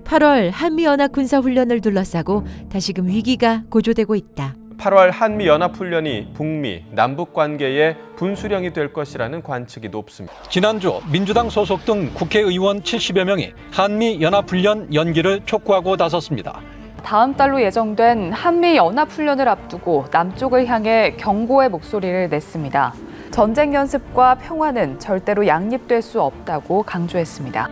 8월 한미연합군사훈련을 둘러싸고 다시금 위기가 고조되고 있다. 8월 한미연합훈련이 북미, 남북 관계의 분수령이 될 것이라는 관측이 높습니다. 지난주 민주당 소속 등 국회의원 70여 명이 한미연합훈련 연기를 촉구하고 나섰습니다. 다음 달로 예정된 한미연합훈련을 앞두고 남쪽을 향해 경고의 목소리를 냈습니다. 전쟁 연습과 평화는 절대로 양립될 수 없다고 강조했습니다.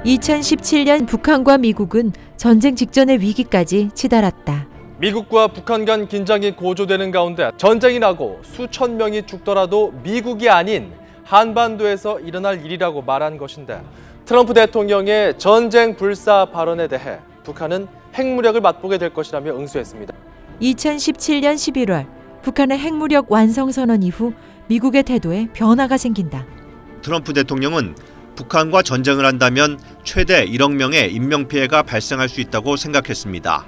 (2017년) 북한과 미국은 전쟁 직전의 위기까지 치달았다. 미국과 북한 간 긴장이 고조되는 가운데 전쟁이 나고 수천 명이 죽더라도 미국이 아닌 한반도에서 일어날 일이라고 말한 것인데, 트럼프 대통령의 전쟁 불사 발언에 대해 북한은 핵무력을 맛보게 될 것이라며 응수했습니다. 2017년 11월 북한의 핵무력 완성 선언 이후 미국의 태도에 변화가 생긴다. 트럼프 대통령은 북한과 전쟁을 한다면 최대 1억 명의 인명피해가 발생할 수 있다고 생각했습니다.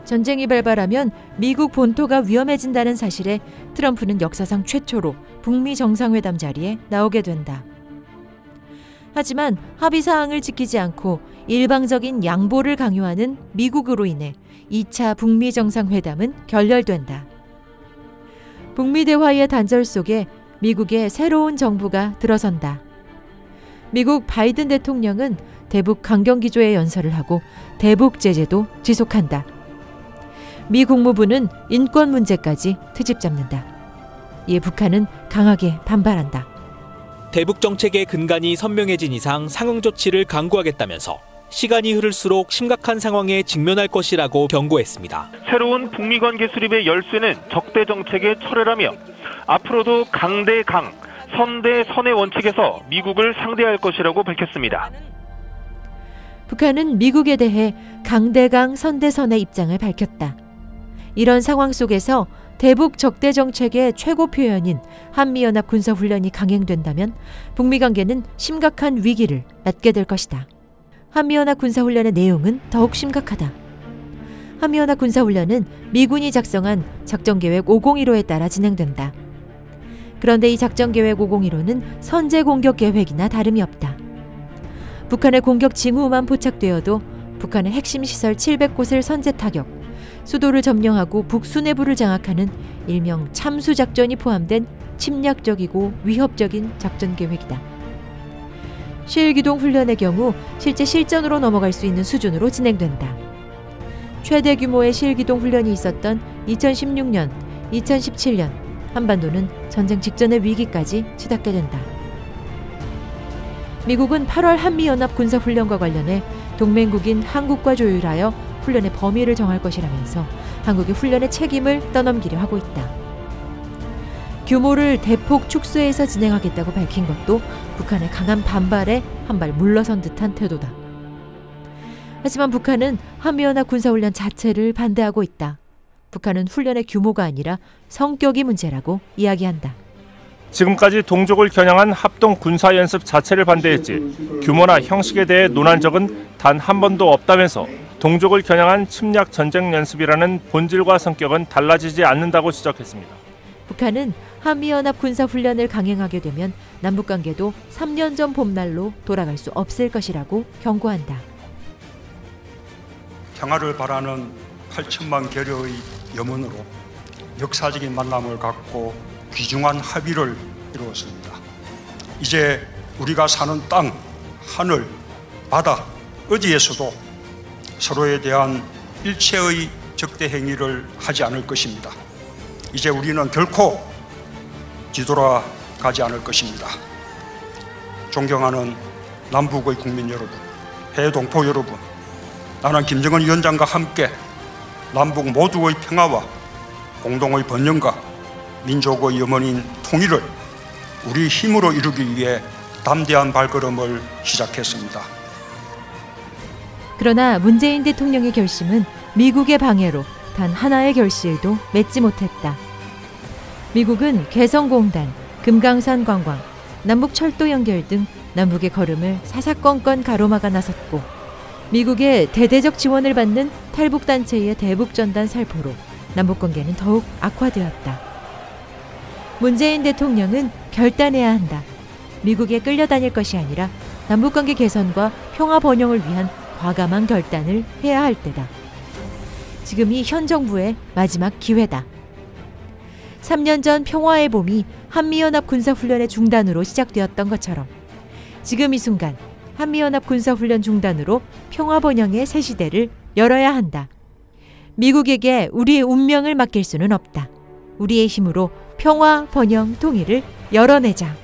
전쟁이 발발하면 미국 본토가 위험해진다는 사실에 트럼프는 역사상 최초로 북미 정상회담 자리에 나오게 된다. 하지만 합의 사항을 지키지 않고 일방적인 양보를 강요하는 미국으로 인해 2차 북미 정상회담은 결렬된다. 북미 대화의 단절 속에 미국의 새로운 정부가 들어선다. 미국 바이든 대통령은 대북 강경기조의 연설을 하고 대북 제재도 지속한다. 미 국무부는 인권 문제까지 트집 잡는다. 이에 북한은 강하게 반발한다. 대북 정책의 근간이 선명해진 이상 상응 조치를 강구하겠다면서 시간이 흐를수록 심각한 상황에 직면할 것이라고 경고했습니다. 새로운 북미 관계 수립의 열쇠는 적대 정책의 철회라며 앞으로도 강대 강, 선대 선의 원칙에서 미국을 상대할 것이라고 밝혔습니다. 북한은 미국에 대해 강대강 선대선의 입장을 밝혔다. 이런 상황 속에서 대북 적대 정책의 최고 표현인 한미연합 군사훈련이 강행된다면 북미 관계는 심각한 위기를 맞게 될 것이다. 한미연합 군사훈련의 내용은 더욱 심각하다. 한미연합 군사훈련은 미군이 작성한 작전계획 501호에 따라 진행된다. 그런데 이 작전계획 501호는 선제 공격 계획이나 다름이 없다. 북한의 공격 징후만 포착되어도 북한의 핵심 시설 700곳을 선제 타격, 수도를 점령하고 북수내부를 장악하는 일명 참수작전이 포함된 침략적이고 위협적인 작전계획이다. 실기동 훈련의 경우 실제 실전으로 넘어갈 수 있는 수준으로 진행된다. 최대 규모의 실기동 훈련이 있었던 2016년, 2017년 한반도는 전쟁 직전의 위기까지 치닫게 된다. 미국은 8월 한미연합 군사훈련과 관련해 동맹국인 한국과 조율하여 훈련의 범위를 정할 것이라면서 한국의 훈련의 책임을 떠넘기려 하고 있다. 규모를 대폭 축소해서 진행하겠다고 밝힌 것도 북한의 강한 반발에 한 발 물러선 듯한 태도다. 하지만 북한은 한미연합 군사훈련 자체를 반대하고 있다. 북한은 훈련의 규모가 아니라 성격이 문제라고 이야기한다. 지금까지 동족을 겨냥한 합동 군사연습 자체를 반대했지 규모나 형식에 대해 논한 적은 단 한 번도 없다면서 동족을 겨냥한 침략 전쟁 연습이라는 본질과 성격은 달라지지 않는다고 지적했습니다. 북한은 한미연합 군사훈련을 강행하게 되면 남북관계도 3년 전 봄날로 돌아갈 수 없을 것이라고 경고한다. 평화를 바라는 8천만 계려의 염원으로 역사적인 만남을 갖고 귀중한 합의를 이루었습니다. 이제 우리가 사는 땅, 하늘, 바다 어디에서도 서로에 대한 일체의 적대 행위를 하지 않을 것입니다. 이제 우리는 결코 뒤돌아가지 않을 것입니다. 존경하는 남북의 국민 여러분, 해외 동포 여러분, 나는 김정은 위원장과 함께 남북 모두의 평화와 공동의 번영과 민족의 염원인 통일을 우리 힘으로 이루기 위해 담대한 발걸음을 시작했습니다. 그러나 문재인 대통령의 결심은 미국의 방해로 단 하나의 결실도 맺지 못했다. 미국은 개성공단, 금강산 관광, 남북철도 연결 등 남북의 걸음을 사사건건 가로막아 나섰고 미국의 대대적 지원을 받는 탈북단체의 대북전단 살포로 남북관계는 더욱 악화되었다. 문재인 대통령은 결단해야 한다. 미국에 끌려다닐 것이 아니라 남북관계 개선과 평화 번영을 위한 과감한 결단을 해야 할 때다. 지금이 현 정부의 마지막 기회다. 3년 전 평화의 봄이 한미연합 군사훈련의 중단으로 시작되었던 것처럼 지금 이 순간 한미연합 군사훈련 중단으로 평화 번영의 새 시대를 열어야 한다. 미국에게 우리의 운명을 맡길 수는 없다. 우리의 힘으로 평화, 번영, 통일을 열어내자.